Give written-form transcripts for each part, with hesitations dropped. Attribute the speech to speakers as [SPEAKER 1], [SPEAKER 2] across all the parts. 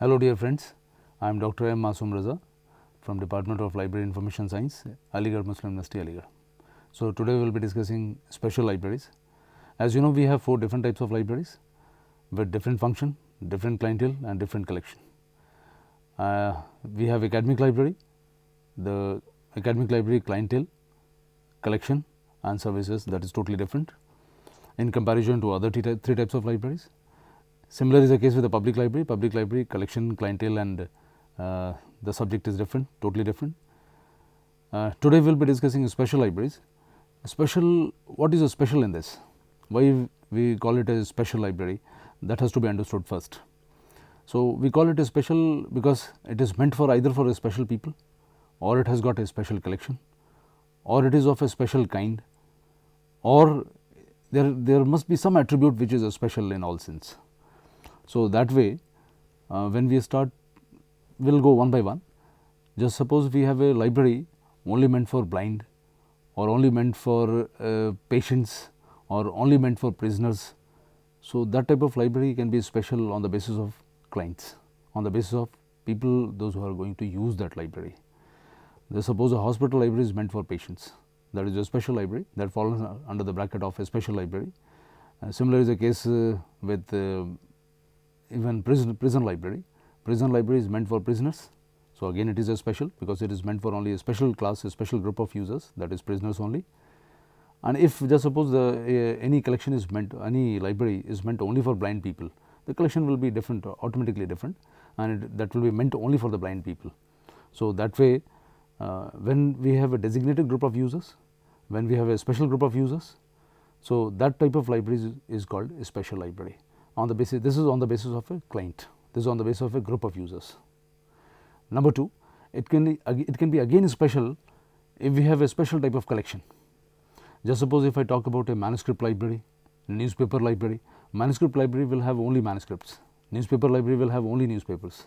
[SPEAKER 1] Hello dear friends, I am Dr. M. Masoom Raza from Department of Library Information Science, Aligarh Muslim University, Aligarh. So today we will be discussing special libraries. As you know, we have 4 different types of libraries with different function, different clientele and different collection. We have academic library, the academic library clientele, collection and services, that is totally different in comparison to other 3 types of libraries. Similar is the case with the public library collection, clientele and the subject is different, totally different. Today we will be discussing special libraries. What is a special in this? Why we call it a special library? That has to be understood first. So, we call it a special because it is meant for either for a special people, or it has got a special collection, or it is of a special kind, or there must be some attribute which is a special in all sense. So, that way when we start, we will go one by one. Just suppose we have a library only meant for blind, or only meant for patients, or only meant for prisoners. So, that type of library can be special on the basis of clients, on the basis of people, those who are going to use that library. Just suppose a hospital library is meant for patients, that is a special library, that falls under the bracket of a special library. Similar is the case with even prison library. Prison library is meant for prisoners. So, again it is a special because it is meant for only a special class, a special group of users, that is prisoners only. And if just suppose any collection is meant, any library is meant only for blind people, the collection will be different, automatically different, and that will be meant only for the blind people. So, that way when we have a designated group of users, when we have a special group of users, so that type of library is called a special library. On the basis, this is on the basis of a client, this is on the basis of a group of users. Number 2, it can be again special if we have a special type of collection. Just suppose if I talk about a manuscript library, newspaper library, manuscript library will have only manuscripts, newspaper library will have only newspapers,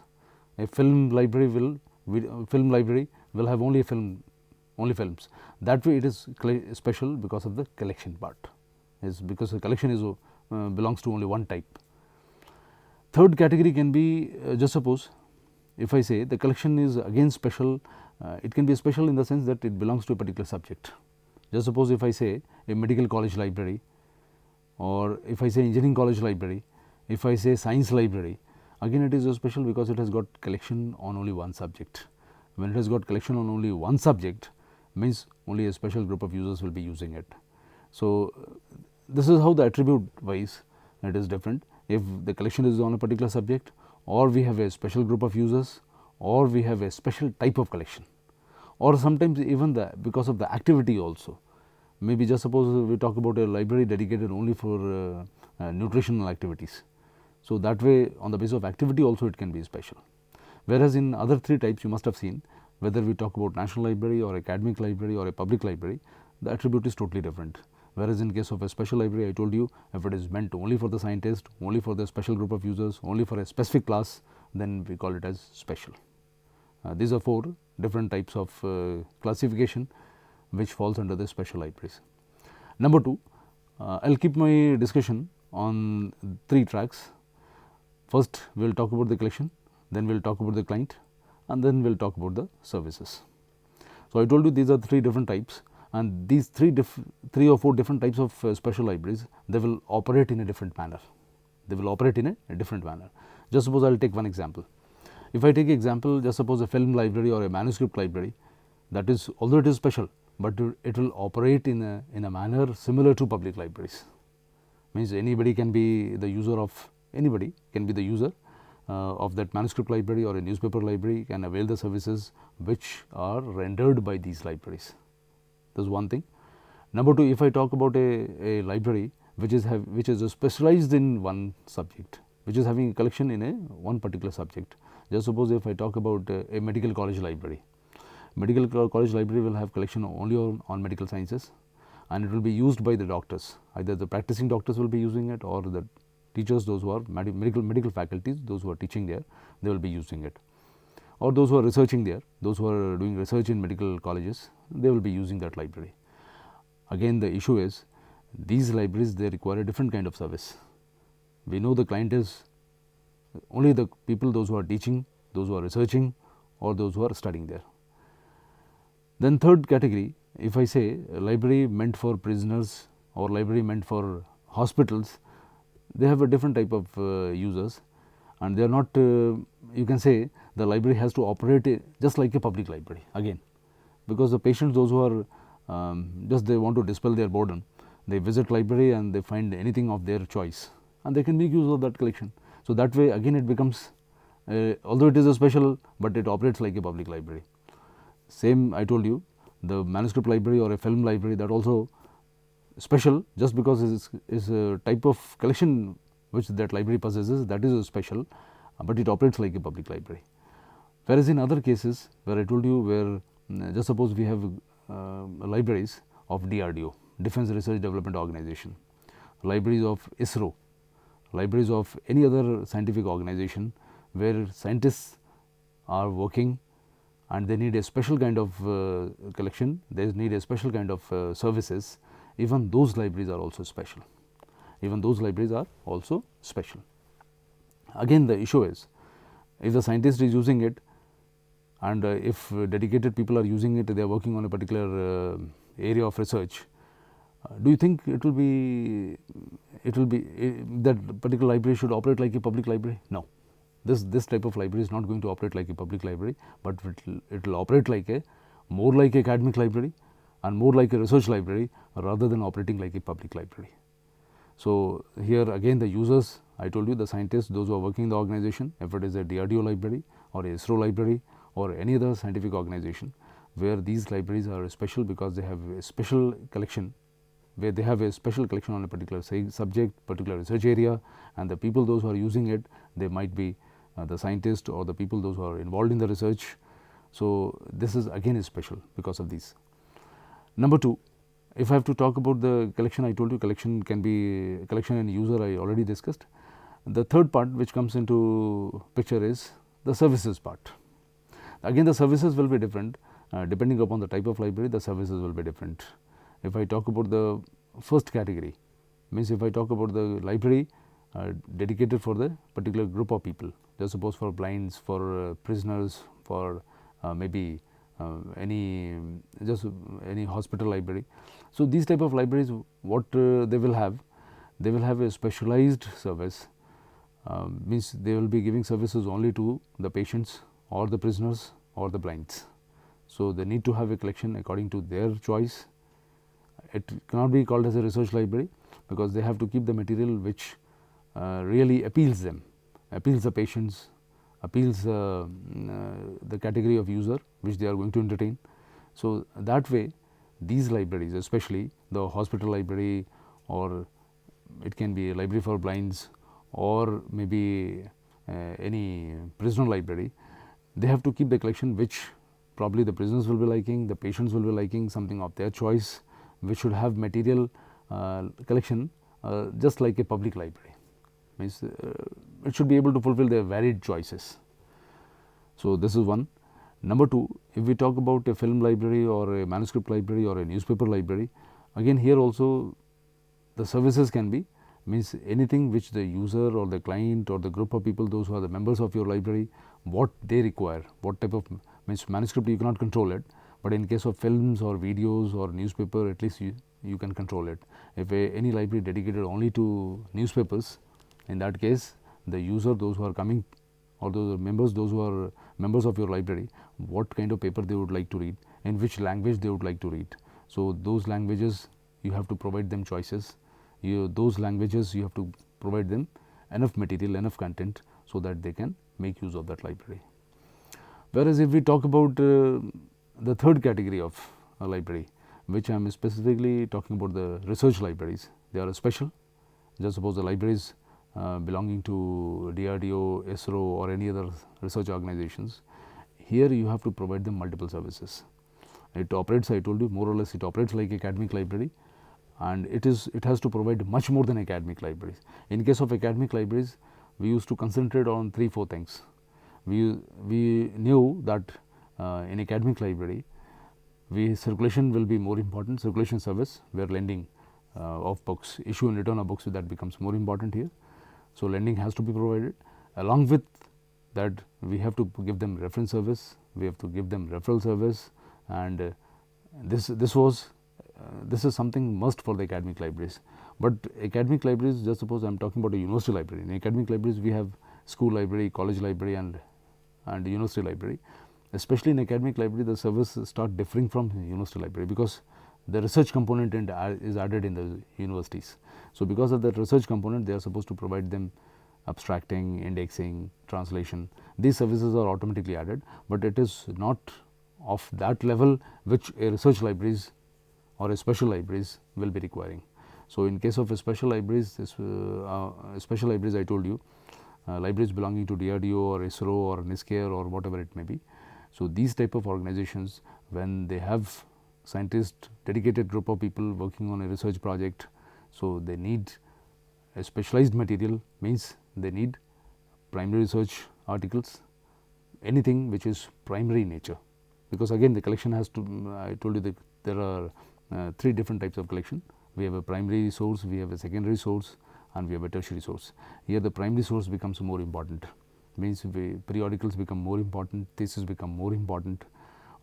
[SPEAKER 1] a film library will have only films. That way it is special because of the collection part, is because the collection is belongs to only one type. Third category can be just suppose if I say the collection is again special, it can be special in the sense that it belongs to a particular subject. Just suppose if I say a medical college library, or if I say engineering college library, if I say science library, again it is special because it has got collection on only one subject. When it has got collection on only one subject, means only a special group of users will be using it. So, this is how the attribute wise it is different. If the collection is on a particular subject, or we have a special group of users, or we have a special type of collection, or sometimes even because of the activity also. Maybe just suppose we talk about a library dedicated only for nutritional activities. So, that way on the basis of activity also it can be special. Whereas, in other 3 types you must have seen, whether we talk about national library or academic library or a public library, the attribute is totally different. Whereas, in case of a special library, I told you if it is meant only for the scientist, only for the special group of users, only for a specific class, then we call it as special. These are 4 different types of classification which falls under the special libraries. Number 2, I will keep my discussion on 3 tracks. First we will talk about the collection, then we will talk about the client, and then we will talk about the services. So, I told you these are 3 different types, and these 3 or 4 different types of special libraries, they will operate in a different manner. They will operate in a different manner. Just suppose I will take one example. If I take example, just suppose a film library or a manuscript library, that is, although it is special, but it will operate in a manner similar to public libraries. Means anybody can be the user of, anybody can be the user of that manuscript library or a newspaper library, can avail the services which are rendered by these libraries. That is one thing. Number two, if I talk about a library which is specialized in one subject, which is having a collection in one particular subject. Just suppose if I talk about a medical college library. Medical college library will have collection only on medical sciences, and it will be used by the doctors. Either the practicing doctors will be using it, or the teachers, those who are medical faculties, those who are teaching there, they will be using it, or those who are researching there, those who are doing research in medical colleges, they will be using that library. Again, the issue is these libraries, they require a different kind of service. We know the client is only the people, those who are teaching, those who are researching, or those who are studying there. Then third category, if I say a library meant for prisoners or library meant for hospitals, they have a different type of users, and they are not, you can say the library has to operate just like a public library again, because the patients, those who are just they want to dispel their boredom, they visit library and they find anything of their choice, and they can make use of that collection. So, that way again it becomes, although it is a special, but it operates like a public library. Same I told you, the manuscript library or a film library, that also special, just because it is a type of collection which that library possesses, that is a special, but it operates like a public library. Whereas in other cases where I told you, where just suppose we have libraries of DRDO, Defense Research Development Organization, libraries of ISRO, libraries of any other scientific organization where scientists are working and they need a special kind of collection, they need a special kind of services, even those libraries are also special. Even those libraries are also special. Again, the issue is, if the scientist is using it, and if dedicated people are using it, they are working on a particular area of research, do you think it will be that particular library should operate like a public library? No. This type of library is not going to operate like a public library, but it will operate like a more like a academic library and more like a research library, rather than operating like a public library. So, here again the users, I told you, the scientists, those who are working in the organization, if it is a DRDO library or a ISRO library or any other scientific organization, where these libraries are special because they have a special collection, where they have a special collection on a particular subject, particular research area, and the people, those who are using it, they might be the scientists or the people, those who are involved in the research. So, this is again special because of these. Number two, if I have to talk about the collection, I told you collection can be collection and user, I already discussed. The third part which comes into picture is the services part. Again, the services will be different depending upon the type of library, the services will be different. If I talk about the first category, means if I talk about the library dedicated for the particular group of people, just suppose for blinds, for prisoners, for maybe any hospital library. So, these type of libraries, what they will have a specialized service, means they will be giving services only to the patients or the prisoners or the blinds. So, they need to have a collection according to their choice. It cannot be called as a research library, because they have to keep the material which really appeals them, appeals the patients, appeals the category of user which they are going to entertain. So, that way these libraries, especially the hospital library, or it can be a library for blinds, or maybe any prisoner library, they have to keep the collection which probably the prisoners will be liking, the patients will be liking, something of their choice, which should have material collection just like a public library. Means it should be able to fulfill their varied choices. So, this is one. Number two, if we talk about a film library or a manuscript library or a newspaper library, again here also the services can be, means anything which the user or the client or the group of people, those who are the members of your library, what they require, what type of, means manuscript you cannot control it, but in case of films or videos or newspaper, at least you can control it. If any library dedicated only to newspapers, in that case the user, those who are coming or those who are members of your library, what kind of paper they would like to read, in which language they would like to read. So, those languages you have to provide them choices, those languages you have to provide them enough material, enough content, so that they can make use of that library. Whereas, if we talk about the third category of a library, which I am specifically talking about, the research libraries, they are special. Just suppose the libraries belonging to DRDO, ISRO or any other research organizations, here you have to provide them multiple services. It operates, I told you, more or less it operates like academic library, and it has to provide much more than academic libraries. In case of academic libraries, we used to concentrate on 3-4 things. We knew that in academic library, circulation will be more important, circulation service, where lending of books, issue and return of books, that becomes more important here. So, lending has to be provided. Along with that, we have to give them reference service, we have to give them referral service, and this is something must for the academic libraries. But academic libraries, just suppose I am talking about a university library. In academic libraries, we have school library, college library and university library. Especially in academic library, the service start differing from university library, because the research component is added in the universities. So, because of that research component, they are supposed to provide them abstracting, indexing, translation. These services are automatically added, but it is not of that level which a research libraries or a special libraries will be requiring. So, in case of a special libraries, I told you, libraries belonging to DRDO or ISRO or NISCARE or whatever it may be. So, these type of organizations, when they have scientists, dedicated group of people working on a research project, so they need a specialized material, means they need primary research articles, anything which is primary in nature, because again the collection has to, I told you that there are 3 different types of collection. We have a primary source, we have a secondary source, and we have a tertiary source. Here the primary source becomes more important, means periodicals become more important, thesis become more important,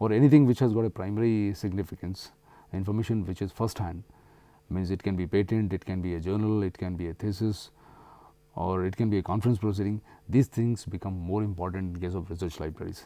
[SPEAKER 1] or anything which has got a primary significance, information which is first hand, means it can be patent, it can be a journal, it can be a thesis, or it can be a conference proceeding. These things become more important in case of research libraries.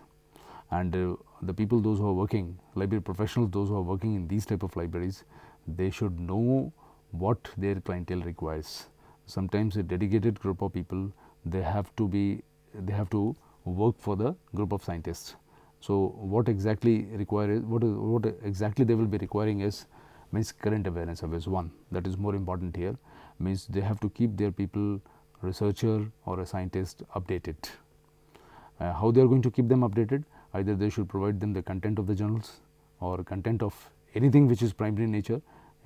[SPEAKER 1] And the people, those who are working, library professionals, those who are working in these type of libraries, they should know what their clientele requires. Sometimes a dedicated group of people, they have to work for the group of scientists. So, what exactly what exactly they will be requiring is, means current awareness service, one, that is more important here, means they have to keep their people, researcher or a scientist, updated. How they are going to keep them updated? Either they should provide them the content of the journals or content of anything which is primary in nature,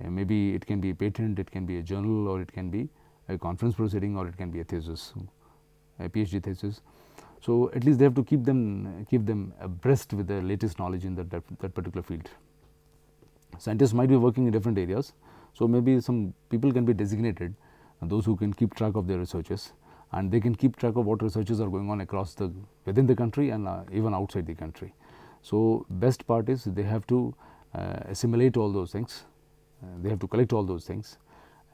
[SPEAKER 1] maybe it can be a patent, it can be a journal, or it can be a conference proceeding, or it can be a thesis, a PhD thesis. So, at least they have to keep them abreast with the latest knowledge in that particular field. Scientists might be working in different areas. So, maybe some people can be designated, those who can keep track of their researches, and they can keep track of what researches are going on across within the country and even outside the country. So, best part is they have to assimilate all those things, they have to collect all those things,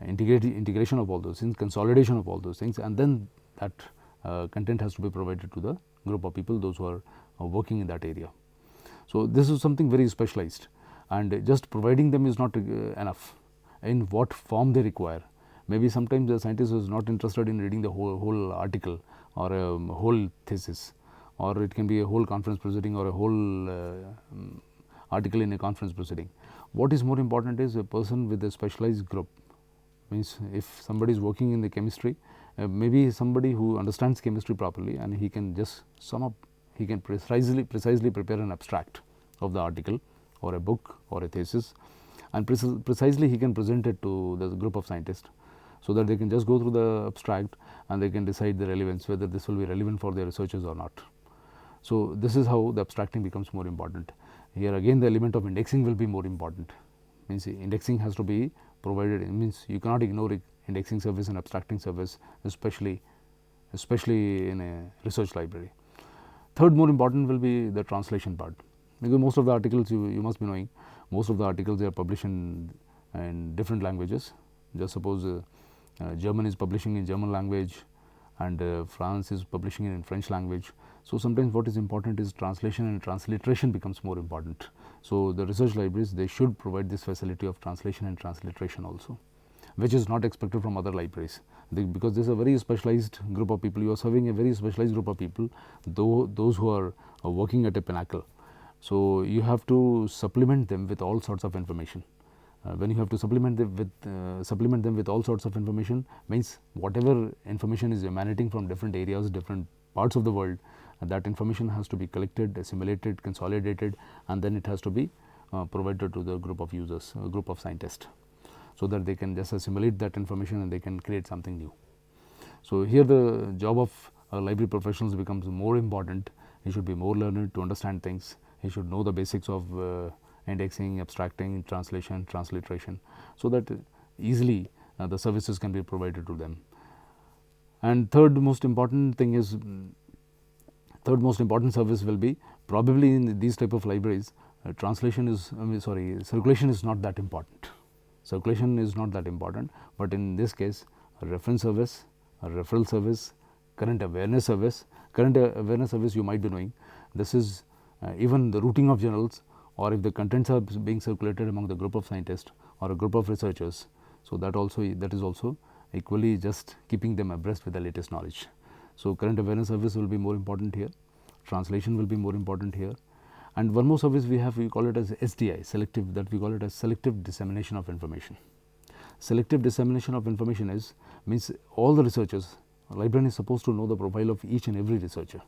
[SPEAKER 1] integration of all those things, consolidation of all those things, and then that content has to be provided to the group of people, those who are working in that area. So, this is something very specialized, and just providing them is not enough. In what form they require, maybe sometimes the scientist is not interested in reading the whole article or a whole thesis, or it can be a whole conference proceeding or a whole article in a conference proceeding. What is more important is a person with a specialized group, means if somebody is working in the chemistry, maybe somebody who understands chemistry properly, and he can just sum up, he can precisely prepare an abstract of the article or a book or a thesis, and precisely he can present it to the group of scientists, so that they can just go through the abstract and they can decide the relevance, whether this will be relevant for their researches or not. So, this is how the abstracting becomes more important. Here again the element of indexing will be more important, means indexing has to be provided, it means you cannot ignore indexing service and abstracting service, especially in a research library. Third more important will be the translation part, because most of the articles you must be knowing, most of the articles they are published in different languages. Just suppose German is publishing in German language, and France is publishing it in French language. So sometimes what is important is translation, and transliteration becomes more important. So the research libraries, they should provide this facility of translation and transliteration also, which is not expected from other libraries, because this is a very specialized group of people. You are serving a very specialized group of people, though those who are working at a pinnacle. So you have to supplement them with all sorts of information. When you have to supplement them with all sorts of information, means whatever information is emanating from different areas, different parts of the world, that information has to be collected, assimilated, consolidated, and then it has to be provided to the group of users, group of scientists, so that they can just assimilate that information and they can create something new. So here the job of library professionals becomes more important. He should be more learned to understand things. He should know the basics of indexing, abstracting, translation, transliteration, so that easily the services can be provided to them. And third most important service will be, probably in these type of libraries, circulation is not that important. Circulation is not that important, but in this case, a reference service, a referral service, current awareness service. Current awareness service you might be knowing, this is even the routing of journals, or if the contents are being circulated among the group of scientists or a group of researchers. So that is also equally just keeping them abreast with the latest knowledge. So current awareness service will be more important here, translation will be more important here. And one more service we have, we call it as SDI, selective dissemination of information. Selective dissemination of information means all the researchers, a librarian is supposed to know the profile of each and every researcher,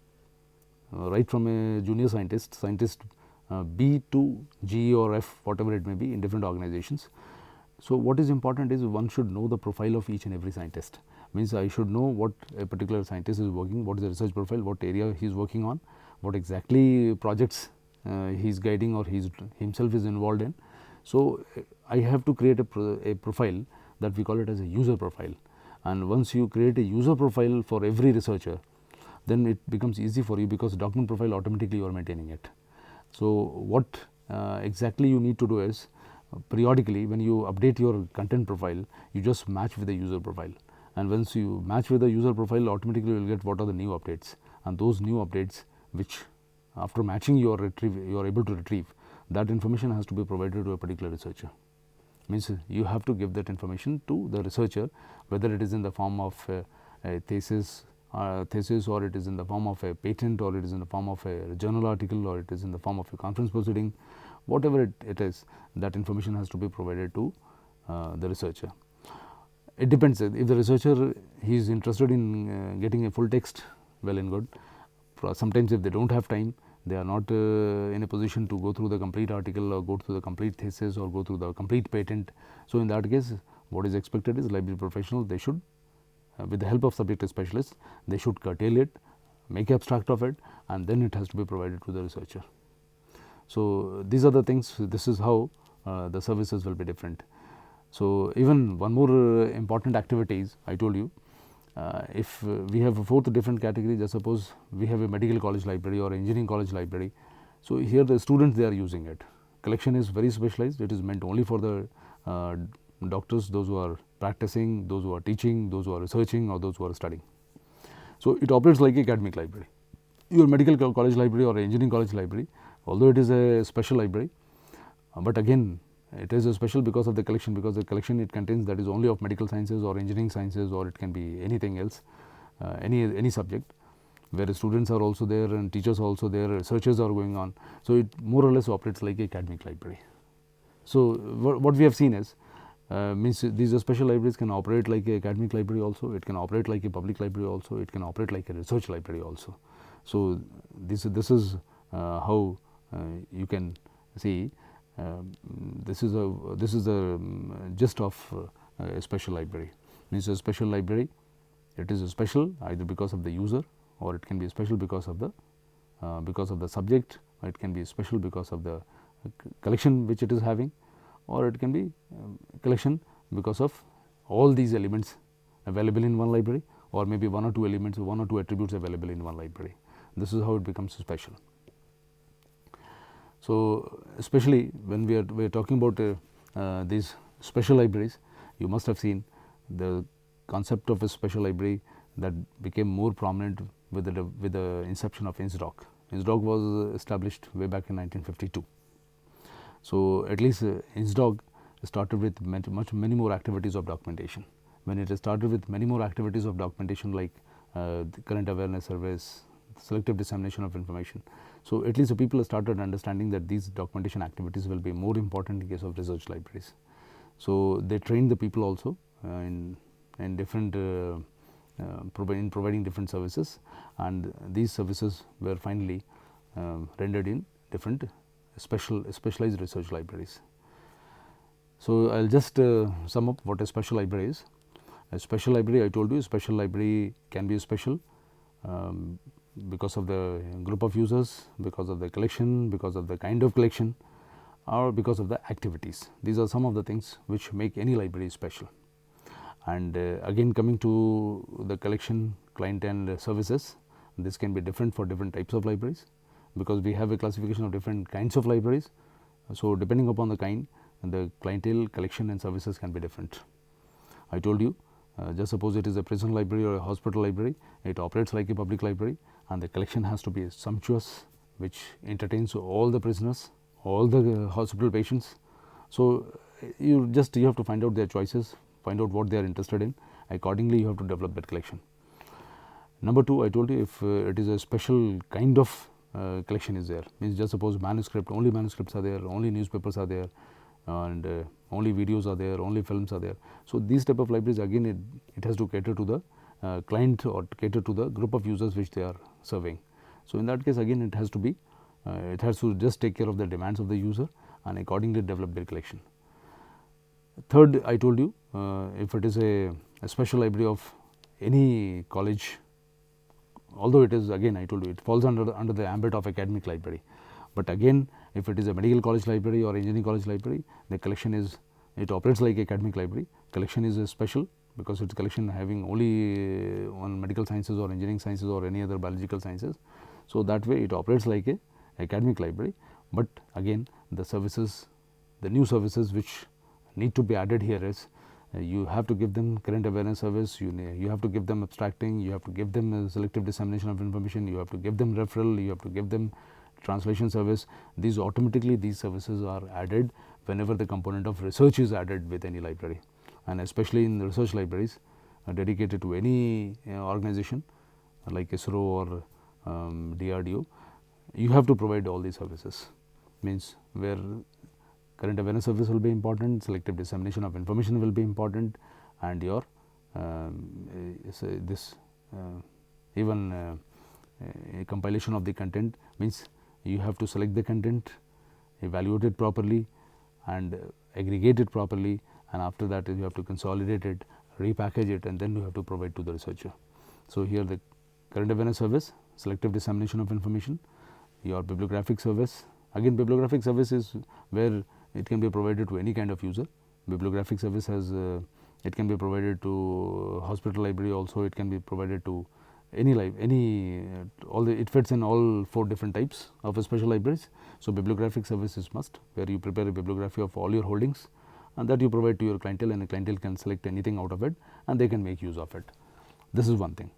[SPEAKER 1] right from a junior scientist B to G or F, whatever it may be, in different organizations. So what is important is one should know the profile of each and every scientist. Means I should know what a particular scientist is working, what is the research profile, what area he is working on, what exactly projects he is guiding or he himself is involved in. So I have to create a profile, that we call it as a user profile. And once you create a user profile for every researcher, then it becomes easy for you, because document profile automatically you are maintaining it. So what exactly you need to do is, periodically when you update your content profile, you just match with the user profile, and once you match with the user profile, automatically you will get what are the new updates, and those new updates which after matching you are able to retrieve, that information has to be provided to a particular researcher. Means you have to give that information to the researcher, whether it is in the form of a thesis, or it is in the form of a patent, or it is in the form of a journal article, or it is in the form of a conference proceeding, whatever it is, that information has to be provided to the researcher. It depends, if the researcher he is interested in getting a full text, well and good. Sometimes if they do not have time, they are not in a position to go through the complete article, or go through the complete thesis, or go through the complete patent. So in that case, what is expected is library professionals, they should with the help of subject specialists, they should curtail it, make abstract of it, and then it has to be provided to the researcher. So these are the things, this is how the services will be different. So even one more important activity is, I told you, if we have a fourth different category, just suppose we have a medical college library or engineering college library. So here the students, they are using it. Collection is very specialized, it is meant only for the doctors, those who are practicing, those who are teaching, those who are researching, or those who are studying. So it operates like a academic library. Your medical college library or engineering college library, although it is a special library, but again it is a special because of the collection, because the collection it contains, that is only of medical sciences or engineering sciences, or it can be anything else, any subject, where students are also there and teachers are also there, researchers are going on. So it more or less operates like a academic library. So what we have seen is, means these special libraries can operate like a academic library also, it can operate like a public library also, it can operate like a research library also. So this is how you can see, this is the gist of a special library. Means a special library, it is special either because of the user, or it can be special because of the subject, or it can be special because of the collection which it is having, or it can be collection because of all these elements available in one library, or maybe one or two elements, one or two attributes available in one library. This is how it becomes special. So especially when we are talking about these special libraries, you must have seen the concept of a special library, that became more prominent with the inception of INSDOC. INSDOC was established way back in 1952. So, at least INSDOC started with many more activities of documentation. When it started with many more activities of documentation like the current awareness surveys, selective dissemination of information. So, at least the people started understanding that these documentation activities will be more important in case of research libraries. So, they trained the people also in different providing different services, and these services were finally rendered in different specialized research libraries. So, I will just sum up what a special library is. A special library, I told you, a special library can be special because of the group of users, because of the collection, because of the kind of collection, or because of the activities. These are some of the things which make any library special. And again, coming to the collection, client and services, this can be different for different types of libraries, because we have a classification of different kinds of libraries. So, depending upon the kind, the clientele, collection and services can be different. I told you, just suppose it is a prison library or a hospital library, it operates like a public library, and the collection has to be sumptuous, which entertains all the prisoners, all the hospital patients. So, you have to find out their choices, find out what they are interested in, accordingly you have to develop that collection. Number 2, I told you, if it is a special kind of collection is there, means just suppose manuscript, only manuscripts are there, only newspapers are there, and only videos are there, only films are there. So, these type of libraries, again it has to cater to the client or cater to the group of users which they are serving. So, in that case, again it has to be it has to just take care of the demands of the user and accordingly develop their collection. Third, I told you, if it is a special library of any college, although it is, again I told you, it falls under the ambit of academic library, but again if it is a medical college library or engineering college library, the collection is, it operates like academic library. Collection is special because its collection having only on medical sciences or engineering sciences or any other biological sciences. So, that way it operates like a academic library, but again the services, the new services which need to be added here is you have to give them current awareness service, you have to give them abstracting, you have to give them selective dissemination of information, you have to give them referral, you have to give them translation service. These automatically, these services are added whenever the component of research is added with any library, and especially in research libraries dedicated to any organization like ISRO or DRDO, you have to provide all these services, means where current awareness service will be important, selective dissemination of information will be important, and your even compilation of the content, means you have to select the content, evaluate it properly and aggregate it properly, and after that you have to consolidate it, repackage it, and then you have to provide to the researcher. So, here the current awareness service, selective dissemination of information, your bibliographic service. Again, bibliographic service is where it can be provided to any kind of user. Bibliographic service has it can be provided to hospital library also, it can be provided to any it fits in all 4 different types of special libraries. So, bibliographic service is must, where you prepare a bibliography of all your holdings and that you provide to your clientele, and the clientele can select anything out of it and they can make use of it. This is one thing.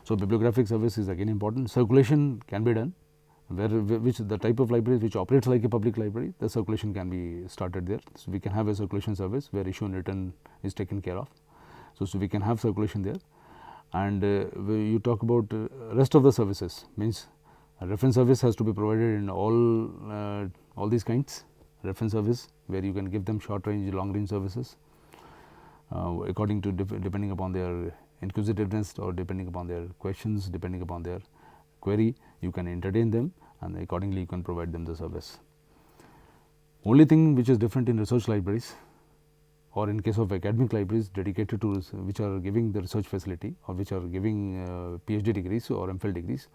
[SPEAKER 1] So, bibliographic service is again important. Circulation can be done, which the type of library which operates like a public library, the circulation can be started there. So, we can have a circulation service where issue and return is taken care of. So, we can have circulation there, and you talk about rest of the services, means reference service has to be provided in all these kinds. Reference service where you can give them short range, long range services according to depending upon their inquisitiveness or depending upon their questions, depending upon their query, you can entertain them and accordingly you can provide them the service. Only thing which is different in research libraries or in case of academic libraries dedicated to which are giving the research facility or which are giving PhD degrees or MPhil degrees.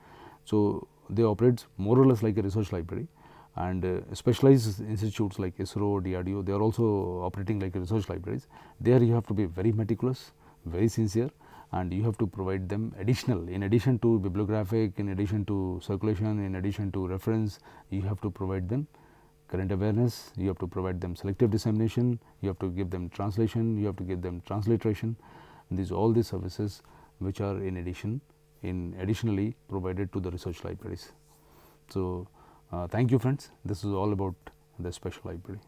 [SPEAKER 1] So, they operate more or less like a research library, and specialized institutes like ISRO, DRDO, they are also operating like research libraries. There you have to be very meticulous, very sincere, and you have to provide them additional, in addition to bibliographic, in addition to circulation, in addition to reference, you have to provide them current awareness, you have to provide them selective dissemination, you have to give them translation, you have to give them transliteration. All these services which are additionally provided to the research libraries. So, thank you friends. This is all about the special library.